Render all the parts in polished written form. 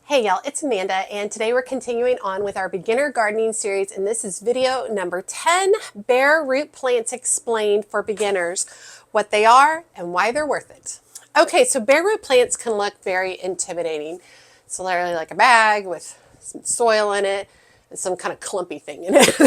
Hey y'all, it's Amanda, and today we're continuing on with our beginner gardening series, and this is video number 10, bare root plants explained for beginners, what they are and why they're worth it. Okay, so bare root plants can look very intimidating. It's literally like a bag with some soil in it and some kind of clumpy thing in it.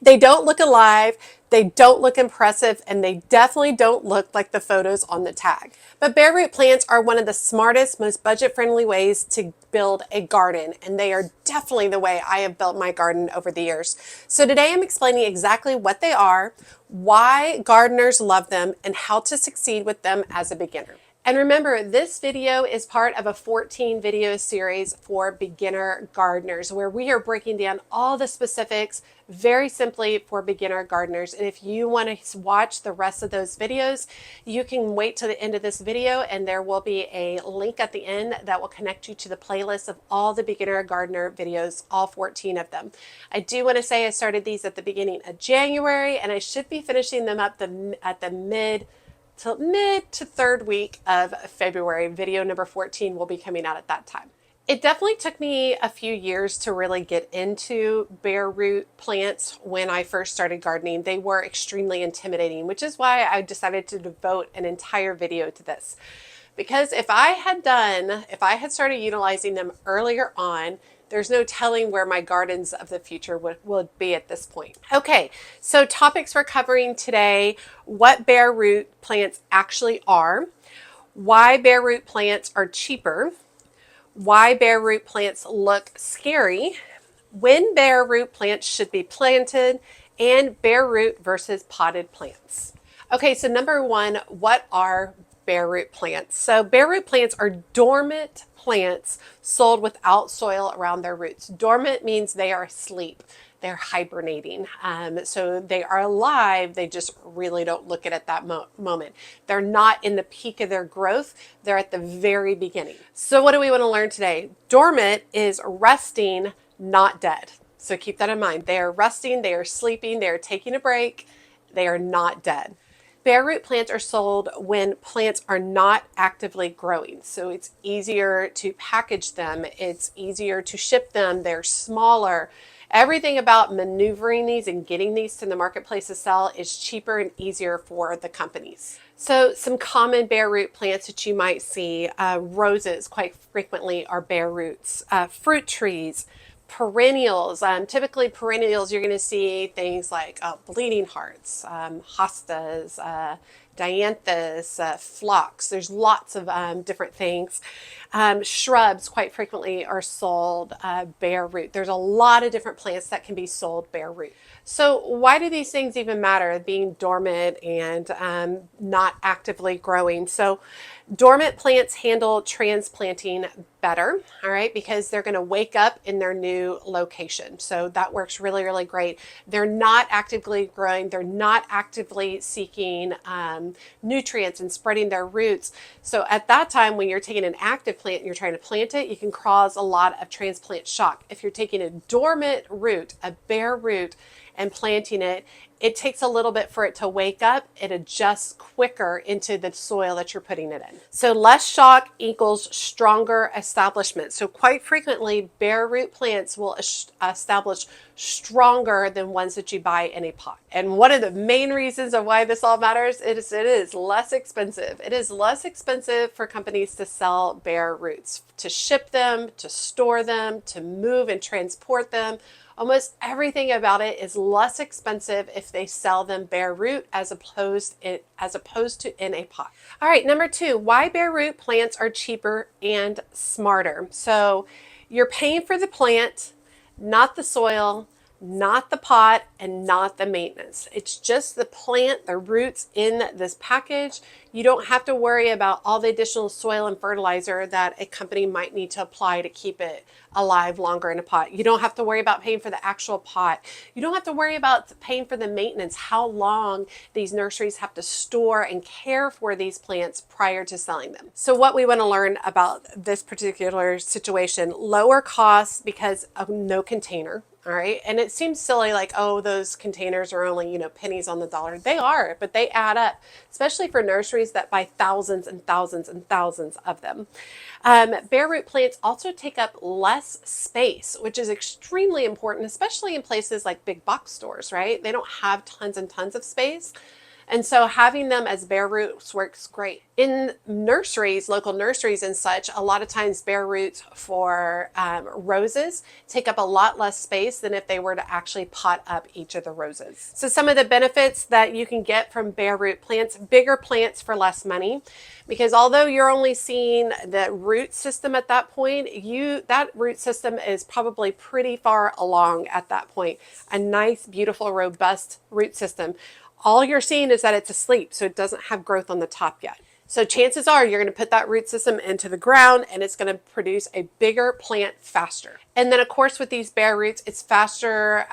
They don't look alive, they don't look impressive, and they definitely don't look like the photos on the tag. But bare root plants are one of the smartest, most budget-friendly ways to build a garden, and they are definitely the way I have built my garden over the years. So today I'm explaining exactly what they are, why gardeners love them, and how to succeed with them as a beginner. And remember, this video is part of a 14 video series for beginner gardeners where we are breaking down all the specifics very simply for beginner gardeners. And if you want to watch the rest of those videos, you can wait till the end of this video and there will be a link at the end that will connect you to the playlist of all the beginner gardener videos, all 14 of them. I do want to say I started these at the beginning of January and I should be finishing them up at the mid to third week of February. Video number 14 will be coming out at that time. It definitely took me a few years to really get into bare root plants when I first started gardening. They were extremely intimidating, which is why I decided to devote an entire video to this. Because if I had started utilizing them earlier on, there's no telling where my gardens of the future would be at this point. Okay, so topics we're covering today: what bare root plants actually are, why bare root plants are cheaper, why bare root plants look scary, when bare root plants should be planted, and bare root versus potted plants. Okay, so number one, what are bare root plants? So bare root plants are dormant plants sold without soil around their roots. Dormant means they are asleep. They're hibernating. So they are alive. They just really don't look it at that moment. They're not in the peak of their growth. They're at the very beginning. So what do we want to learn today? Dormant is resting, not dead. So keep that in mind. They are resting, they are sleeping, they are taking a break. They are not dead. Bare root plants are sold when plants are not actively growing. So it's easier to package them. It's easier to ship them. They're smaller. Everything about maneuvering these and getting these to the marketplace to sell is cheaper and easier for the companies. So some common bare root plants that you might see, roses quite frequently are bare roots, fruit trees, perennials. Typically perennials, you're going to see things like bleeding hearts, hostas, dianthus, phlox. There's lots of different things. Shrubs quite frequently are sold bare root. There's a lot of different plants that can be sold bare root. So why do these things even matter, being dormant and not actively growing? So dormant plants handle transplanting better, all right, because they're going to wake up in their new location. So that works really, really great. They're not actively growing. They're not actively seeking nutrients and spreading their roots. So at that time, when you're taking an active plant and you're trying to plant it, you can cause a lot of transplant shock. If you're taking a dormant root, a bare root, and planting it, it takes a little bit for it to wake up. It adjusts quicker into the soil that you're putting it in. So less shock equals stronger establishment. So quite frequently, bare root plants will establish stronger than ones that you buy in a pot. And one of the main reasons of why this all matters is it is less expensive. It is less expensive for companies to sell bare roots, to ship them, to store them, to move and transport them. Almost everything about it is less expensive if they sell them bare root as opposed to in a pot. All right, number two, why bare root plants are cheaper and smarter. So you're paying for the plant, not the soil, not the pot, and not the maintenance. It's just the plant, the roots in this package. You don't have to worry about all the additional soil and fertilizer that a company might need to apply to keep it alive longer in a pot. You don't have to worry about paying for the actual pot. You don't have to worry about paying for the maintenance, how long these nurseries have to store and care for these plants prior to selling them. So what we want to learn about this particular situation: lower costs because of no container. All right. And it seems silly, like, oh, those containers are only, pennies on the dollar. They are, but they add up, especially for nurseries that buy thousands and thousands and thousands of them. Bare root plants also take up less space, which is extremely important, especially in places like big box stores, right? They don't have tons and tons of space. And so having them as bare roots works great. In nurseries, local nurseries and such, a lot of times bare roots for roses take up a lot less space than if they were to actually pot up each of the roses. So some of the benefits that you can get from bare root plants: bigger plants for less money, because although you're only seeing the root system at that point, that root system is probably pretty far along at that point. A nice, beautiful, robust root system. All you're seeing is that it's asleep, so it doesn't have growth on the top yet. So chances are you're going to put that root system into the ground and it's going to produce a bigger plant faster. And then of course with these bare roots, it's faster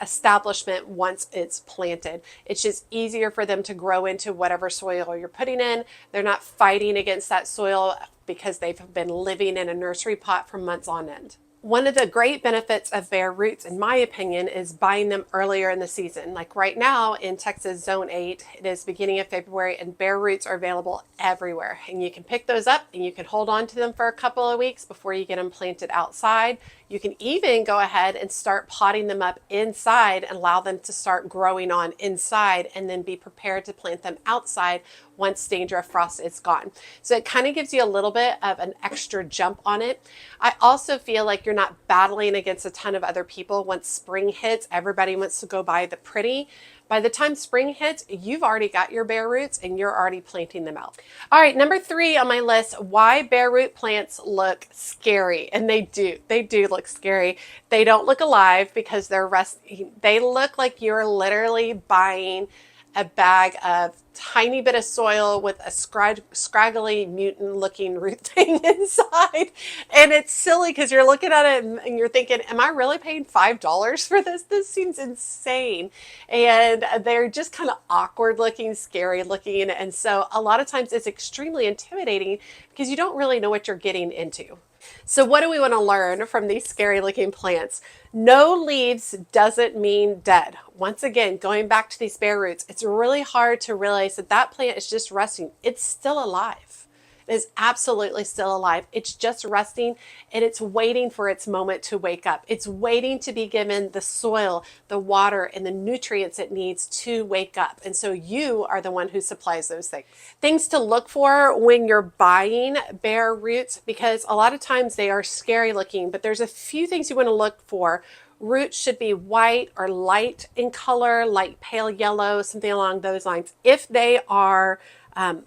establishment once it's planted. It's just easier for them to grow into whatever soil you're putting in. They're not fighting against that soil because they've been living in a nursery pot for months on end. One of the great benefits of bare roots, in my opinion, is buying them earlier in the season. Like right now in Texas Zone 8, it is beginning of February and bare roots are available everywhere. And you can pick those up and you can hold on to them for a couple of weeks before you get them planted outside. You can even go ahead and start potting them up inside and allow them to start growing on inside, and then be prepared to plant them outside once danger of frost is gone. So it kind of gives you a little bit of an extra jump on it. I also feel like you're not battling against a ton of other people. Once spring hits, everybody wants to go buy the pretty. By the time spring hits, you've already got your bare roots and you're already planting them out. All right, number 3 on my list: why bare root plants look scary. And they do look scary. They don't look alive because they're rusty. They look like you're literally buying a bag of tiny bit of soil with a scraggly mutant looking root thing inside. And it's silly because you're looking at it and you're thinking, am I really paying $5 for this? This seems insane. And they're just kind of awkward looking, scary looking. And so a lot of times it's extremely intimidating because you don't really know what you're getting into. So what do we want to learn from these scary looking plants? No leaves doesn't mean dead. Once again, going back to these bare roots, it's really hard to realize that that plant is just resting. It's still alive. It is absolutely still alive. It's just resting and it's waiting for its moment to wake up. It's waiting to be given the soil, the water, and the nutrients it needs to wake up. And so you are the one who supplies those things. Things to look for when you're buying bare roots, because a lot of times they are scary looking, but there's a few things you want to look for. Roots should be white or light in color, light pale yellow, something along those lines. If they are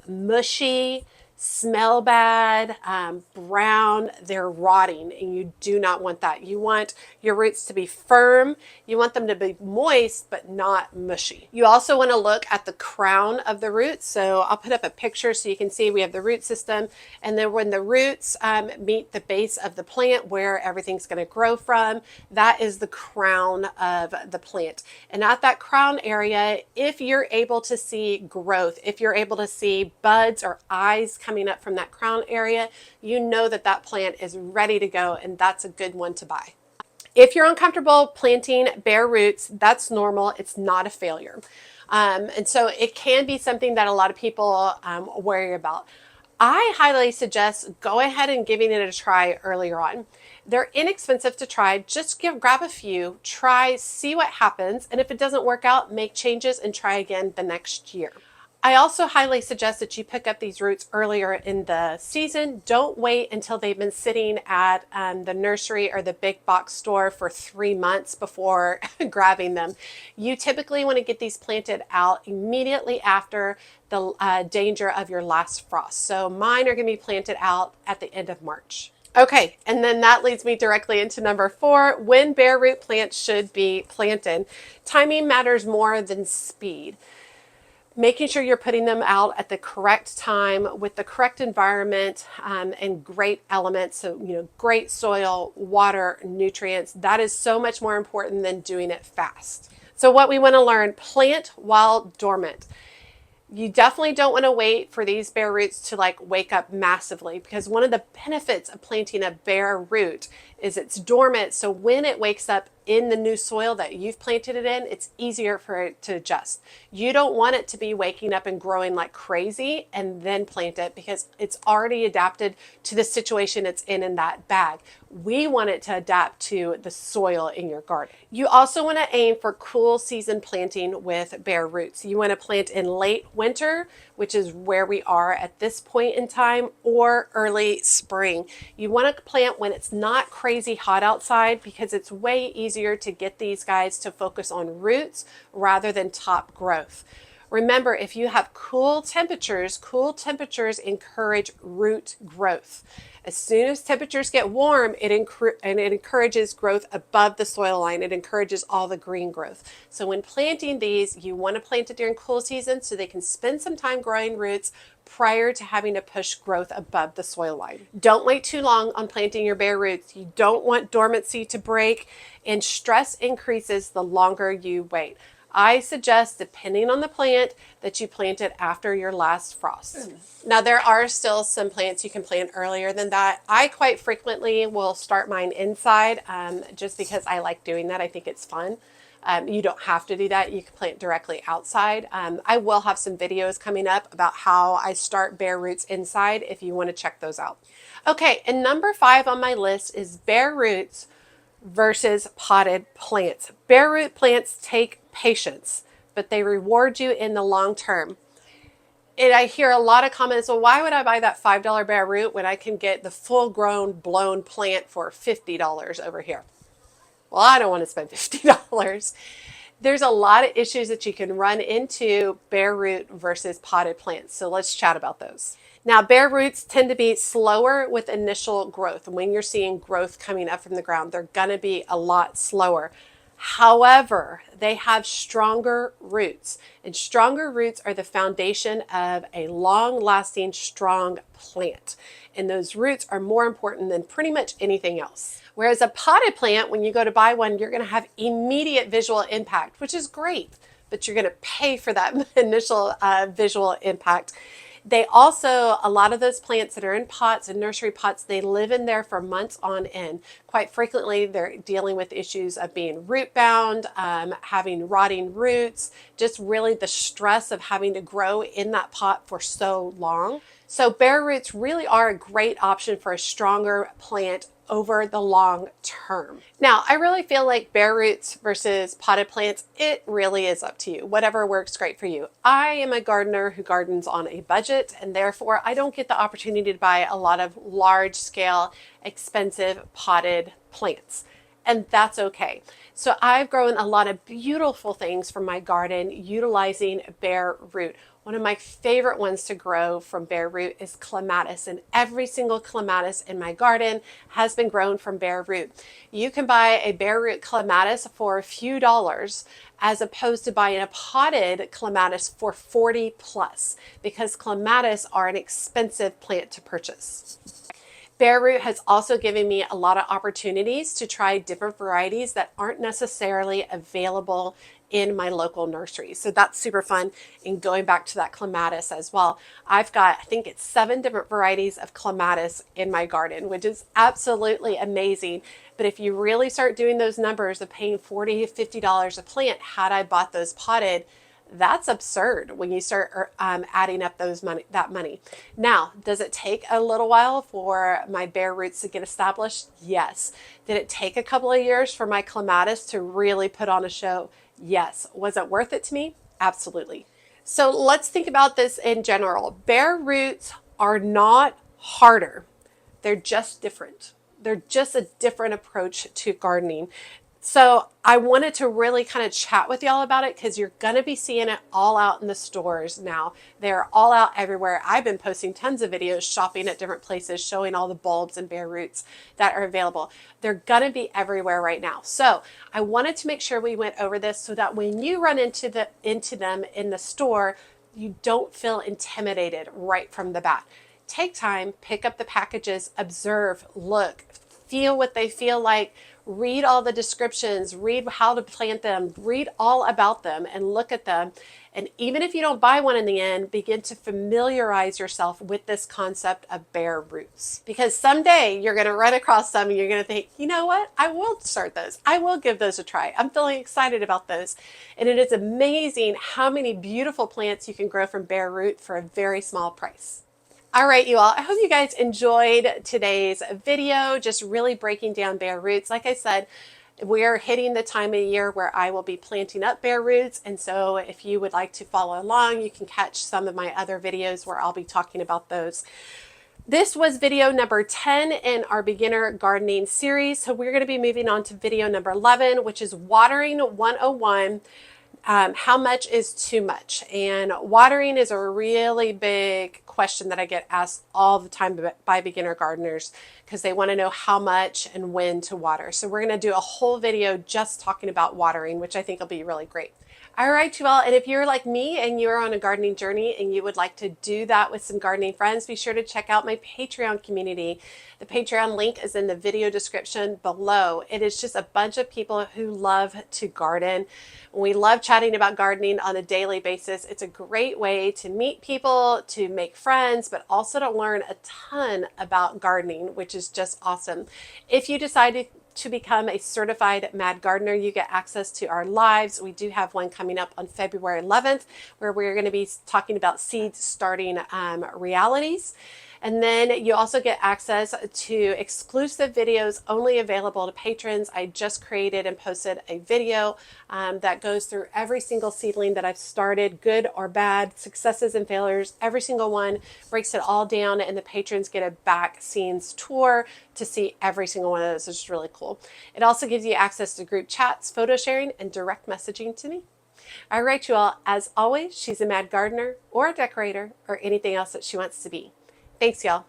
mushy, smell bad, brown, they're rotting, and you do not want that. You want your roots to be firm. You want them to be moist, but not mushy. You also want to look at the crown of the roots. So I'll put up a picture so you can see we have the root system, and then when the roots meet the base of the plant where everything's going to grow from, that is the crown of the plant. And at that crown area, if you're able to see growth, if you're able to see buds or eyes coming up from that crown area, you know that that plant is ready to go, and that's a good one to buy. If you're uncomfortable planting bare roots, that's normal. It's not a failure. And so it can be something that a lot of people worry about. I highly suggest go ahead and giving it a try earlier on. They're inexpensive to try. Just grab a few, try, see what happens. And if it doesn't work out, make changes and try again the next year. I also highly suggest that you pick up these roots earlier in the season. Don't wait until they've been sitting at the nursery or the big box store for 3 months before grabbing them. You typically want to get these planted out immediately after the danger of your last frost. So mine are going to be planted out at the end of March. Okay, and then that leads me directly into number 4, when bare root plants should be planted. Timing matters more than speed. Making sure you're putting them out at the correct time with the correct environment and great elements. So, great soil, water, nutrients. That is so much more important than doing it fast. So what we want to learn: plant while dormant. You definitely don't want to wait for these bare roots to wake up massively, because one of the benefits of planting a bare root is it's dormant. So when it wakes up, in the new soil that you've planted it in, it's easier for it to adjust. You don't want it to be waking up and growing like crazy and then plant it, because it's already adapted to the situation it's in that bag. We want it to adapt to the soil in your garden. You also want to aim for cool season planting with bare roots. You want to plant in late winter, which is where we are at this point in time, or early spring. You want to plant when it's not crazy hot outside, because it's way easier to get these guys to focus on roots rather than top growth. Remember, if you have cool temperatures encourage root growth. As soon as temperatures get warm, it encourages growth above the soil line. It encourages all the green growth. So when planting these, you want to plant it during cool season so they can spend some time growing roots prior to having to push growth above the soil line. Don't wait too long on planting your bare roots. You don't want dormancy to break, and stress increases the longer you wait. I suggest, depending on the plant, that you plant it after your last frost. Now, there are still some plants you can plant earlier than that. I quite frequently will start mine inside just because I like doing that. I think it's fun. You don't have to do that. You can plant directly outside. I will have some videos coming up about how I start bare roots inside if you want to check those out. Okay, and number 5 on my list is bare roots versus potted plants. Bare root plants take patience, but they reward you in the long term. And I hear a lot of comments, well, why would I buy that $5 bare root when I can get the full grown blown plant for $50 over here? Well, I don't want to spend $50. There's a lot of issues that you can run into bare root versus potted plants. So let's chat about those. Now, bare roots tend to be slower with initial growth. When you're seeing growth coming up from the ground, they're going to be a lot slower. However, they have stronger roots, and stronger roots are the foundation of a long-lasting, strong plant. And those roots are more important than pretty much anything else. Whereas a potted plant, when you go to buy one, you're going to have immediate visual impact, which is great, but you're going to pay for that initial visual impact. They also, a lot of those plants that are in pots and nursery pots, they live in there for months on end. Quite frequently, they're dealing with issues of being root bound, having rotting roots, just really the stress of having to grow in that pot for so long. So bare roots really are a great option for a stronger plant over the long term. Now, I really feel like bare roots versus potted plants, it really is up to you. Whatever works great for you. I am a gardener who gardens on a budget, and therefore I don't get the opportunity to buy a lot of large scale, expensive potted plants. And that's okay. So I've grown a lot of beautiful things from my garden utilizing bare root. One of my favorite ones to grow from bare root is clematis, and every single clematis in my garden has been grown from bare root. You can buy a bare root clematis for a few dollars as opposed to buying a potted clematis for 40 plus, because clematis are an expensive plant to purchase. Bare root has also given me a lot of opportunities to try different varieties that aren't necessarily available in my local nursery. So that's super fun. And going back to that clematis as well, I've got, I think it's 7 different varieties of clematis in my garden, which is absolutely amazing. But if you really start doing those numbers of paying $40 to $50 a plant, had I bought those potted, that's absurd when you start adding up that money. Now, does it take a little while for my bare roots to get established? Yes. Did it take a couple of years for my clematis to really put on a show? Yes. Was it worth it to me? Absolutely. So let's think about this in general. Bare roots are not harder. They're just different. They're just a different approach to gardening. So I wanted to really kind of chat with y'all about it because you're going to be seeing it all out in the stores now. They're all out everywhere. I've been posting tons of videos shopping at different places, showing all the bulbs and bare roots that are available. They're going to be everywhere right now. So I wanted to make sure we went over this so that when you run into them in the store, you don't feel intimidated right from the bat. Take time, pick up the packages, observe, look, feel what they feel like. read all the descriptions, read how to plant them, read all about them and look at them. And even if you don't buy one in the end, begin to familiarize yourself with this concept of bare roots. Because someday you're going to run across some and you're going to think, you know what? I will start those. I will give those a try. I'm feeling excited about those. And it is amazing how many beautiful plants you can grow from bare root for a very small price. All right, you all, I hope you guys enjoyed today's video, just really breaking down bare roots. Like I said, we're hitting the time of year where I will be planting up bare roots. And so if you would like to follow along, you can catch some of my other videos where I'll be talking about those. This was video number 10 in our beginner gardening series. So we're going to be moving on to video number 11, which is watering 101. How much is too much? And watering is a really big question that I get asked all the time by beginner gardeners because they want to know how much and when to water. So we're going to do a whole video just talking about watering, which I think will be really great. All right, you all, and if you're like me and you're on a gardening journey and you would like to do that with some gardening friends, be sure to check out my Patreon community. The Patreon link is in the video description below. It is just a bunch of people who love to garden. We love chatting about gardening on a daily basis. It's a great way to meet people, to make friends, but also to learn a ton about gardening, which is just awesome. If you decide to become a certified Mad Gardener, you get access to our lives. We do have one coming up on February 11th where we're going to be talking about seed starting realities. And then you also get access to exclusive videos only available to patrons. I just created and posted a video that goes through every single seedling that I've started, good or bad, successes and failures. Every single one breaks it all down, and the patrons get a back scenes tour to see every single one of those, which is really cool. It also gives you access to group chats, photo sharing, and direct messaging to me. All right, you all, as always, she's a mad gardener or a decorator or anything else that she wants to be. Thanks, y'all.